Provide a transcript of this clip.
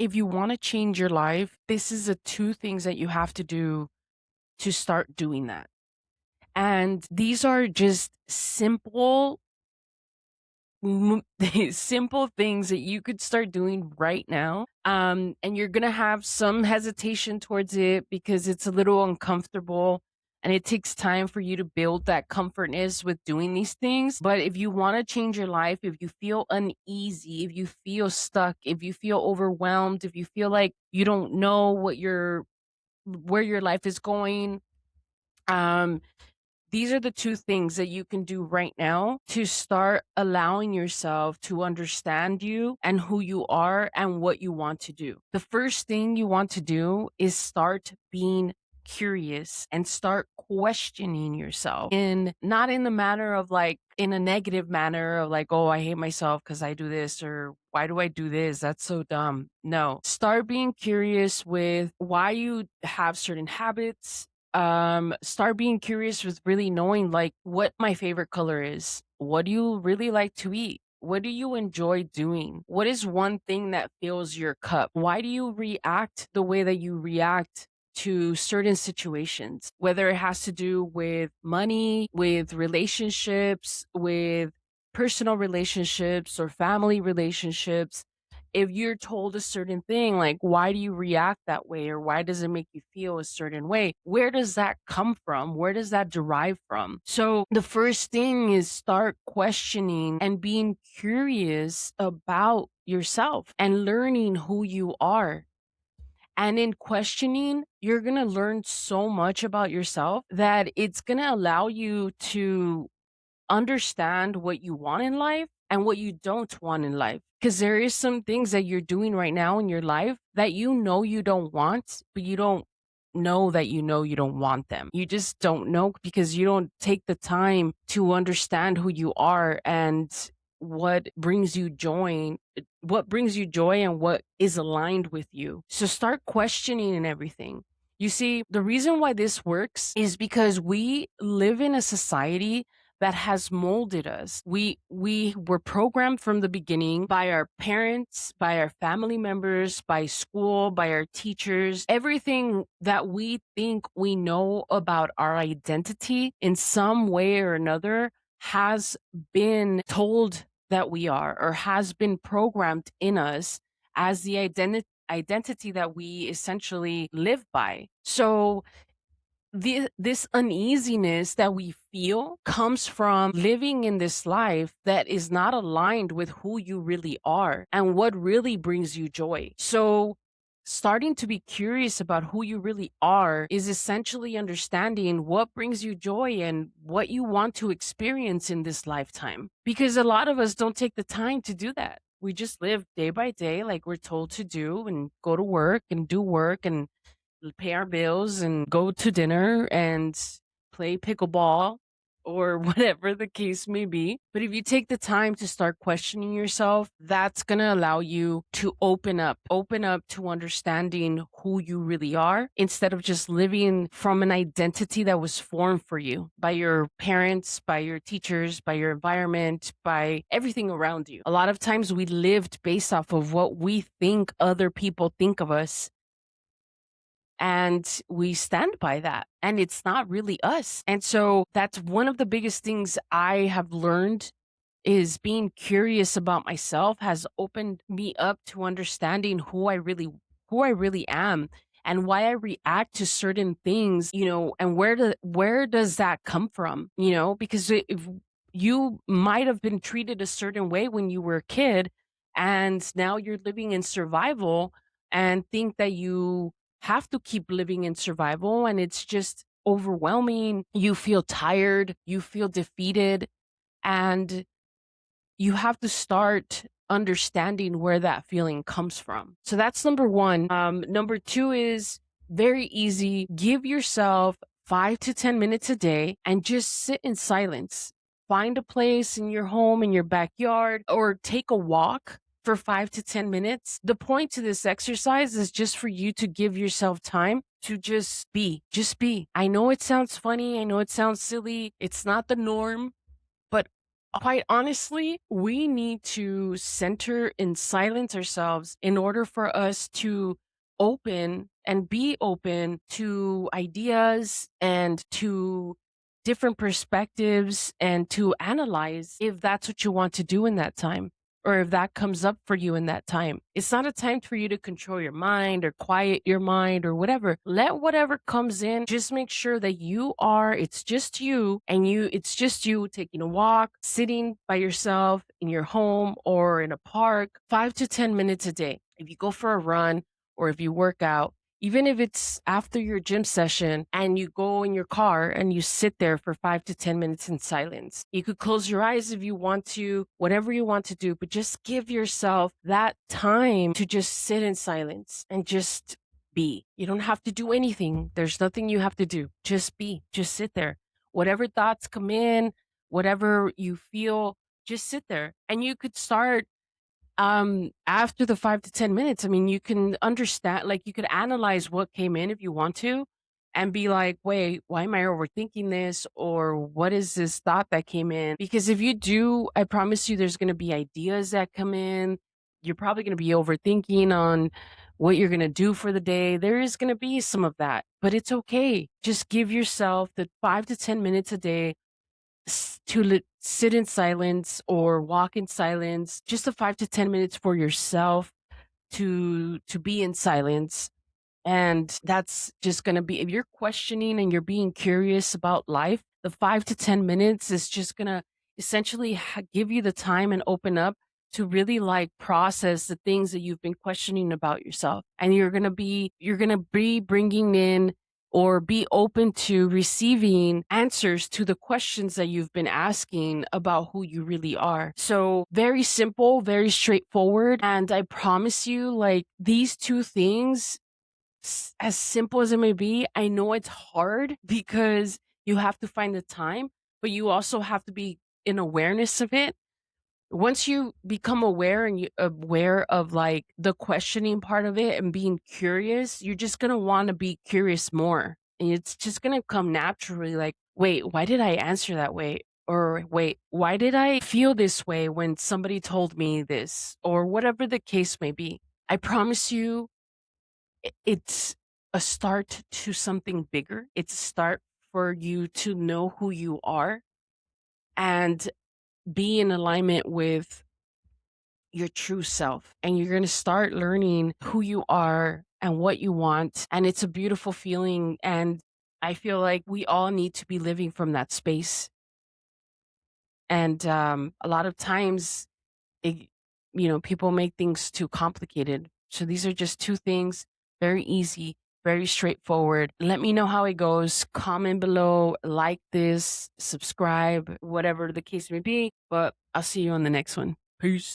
if you want to change your life, this is the two things that you have to do to start doing that. And these are just m- simple things that you could start doing right now. And you're going to have some hesitation towards it because it's a little uncomfortable and it takes time for you to build that comfortness with doing these things. But if you want to change your life, if you feel uneasy, if you feel stuck, if you feel overwhelmed, if you feel like you don't know where your life is going, um, these are the two things that you can do right now to start allowing yourself to understand you and who you are and what you want to do. The first thing you want to do is start being curious and start questioning yourself, in not in the manner of like in a negative manner of like, oh, I hate myself because I do this, or why do I do this, that's so dumb. No, start being curious with why you have certain habits. Start being curious with really knowing like what my favorite color is. What do you really like to eat? What do you enjoy doing? What is one thing that fills your cup? Why do you react the way that you react to certain situations? Whether it has to do with money, with relationships, with personal relationships or family relationships. If you're told a certain thing, like why do you react that way, or why does it make you feel a certain way? Where does that come from? Where does that derive from? So the first thing is start questioning and being curious about yourself and learning who you are. And in questioning, you're going to learn so much about yourself that it's going to allow you to understand what you want in life and what you don't want in life. Because there is some things that you're doing right now in your life that you know you don't want, but you don't know you don't want them. You just don't know because you don't take the time to understand who you are and what brings you joy and what is aligned with you. So start questioning and everything. You see, the reason why this works is because we live in a society that has molded us. We were programmed from the beginning by our parents, by our family members, by school, by our teachers. Everything that we think we know about our identity in some way or another has been told that we are, or has been programmed in us as the identity that we essentially live by. So this uneasiness that we feel comes from living in this life that is not aligned with who you really are and what really brings you joy. So starting to be curious about who you really are is essentially understanding what brings you joy and what you want to experience in this lifetime, because a lot of us don't take the time to do that. We just live day by day like we're told to do, and go to work and do work and pay our bills and go to dinner and play pickleball or whatever the case may be. But if you take the time to start questioning yourself, that's going to allow you to open up to understanding who you really are, instead of just living from an identity that was formed for you by your parents, by your teachers, by your environment, by everything around you. A lot of times we lived based off of what we think other people think of us, and we stand by that, and it's not really us. And so that's one of the biggest things I have learned, is being curious about myself has opened me up to understanding who I really am, and why I react to certain things, and where does that come from, because if you might have been treated a certain way when you were a kid, and now you're living in survival and think that you have to keep living in survival, and it's just overwhelming. You feel tired, you feel defeated, and you have to start understanding where that feeling comes from. So that's number one. Number two is very easy. Give yourself 5 to 10 minutes a day and just sit in silence. Find a place in your home, in your backyard, or take a walk for 5 to 10 minutes. The point to this exercise is just for you to give yourself time to just be. Just be. I know it sounds funny. I know it sounds silly. It's not the norm, but Quite honestly, we need to center and silence ourselves in order for us to open and be open to ideas and to different perspectives and to analyze if that's what you want to do in that time or if that comes up for you in that time. It's not a time for you to control your mind or quiet your mind or whatever. Let whatever comes in, just make sure that it's just you and it's just you taking a walk, sitting by yourself in your home or in a park, 5 to 10 minutes a day. If you go for a run or if you work out, even if it's after your gym session and you go in your car and you sit there for 5 to 10 minutes in silence. You could close your eyes if you want to, whatever you want to do, but just give yourself that time to just sit in silence and just be. You don't have to do anything. There's nothing you have to do. Just be. Just sit there. Whatever thoughts come in, whatever you feel, just sit there. And you could start after the 5 to 10 minutes. I mean, you can understand, like, you could analyze what came in if you want to and be like, wait, why am I overthinking this? Or what is this thought that came in? Because if you do, I promise you there's going to be ideas that come in. You're probably going to be overthinking on what you're going to do for the day. There is going to be some of that, but it's okay. Just give yourself the 5 to 10 minutes a day sit in silence or walk in silence, just the 5 to 10 minutes for yourself to be in silence. And that's just going to be, if you're questioning and you're being curious about life, the 5 to 10 minutes is just going to essentially give you the time and open up to really like process the things that you've been questioning about yourself. And you're going to be bringing in or be open to receiving answers to the questions that you've been asking about who you really are. So, very simple, very straightforward. And I promise you, like, these two things, as simple as it may be, I know it's hard because you have to find the time, but you also have to be in awareness of it. Once you become aware and you aware of like the questioning part of it and being curious, you're just going to want to be curious more. And it's just going to come naturally like, wait, why did I answer that way? Or wait, why did I feel this way when somebody told me this? Or whatever the case may be. I promise you, it's a start to something bigger. It's a start for you to know who you are and be in alignment with your true self. And you're going to start learning who you are and what you want. And it's a beautiful feeling. And I feel like we all need to be living from that space. And a lot of times, it, people make things too complicated. So these are just two things, very easy, very straightforward. Let me know how it goes. Comment below, like this, subscribe, whatever the case may be. But I'll see you on the next one. Peace.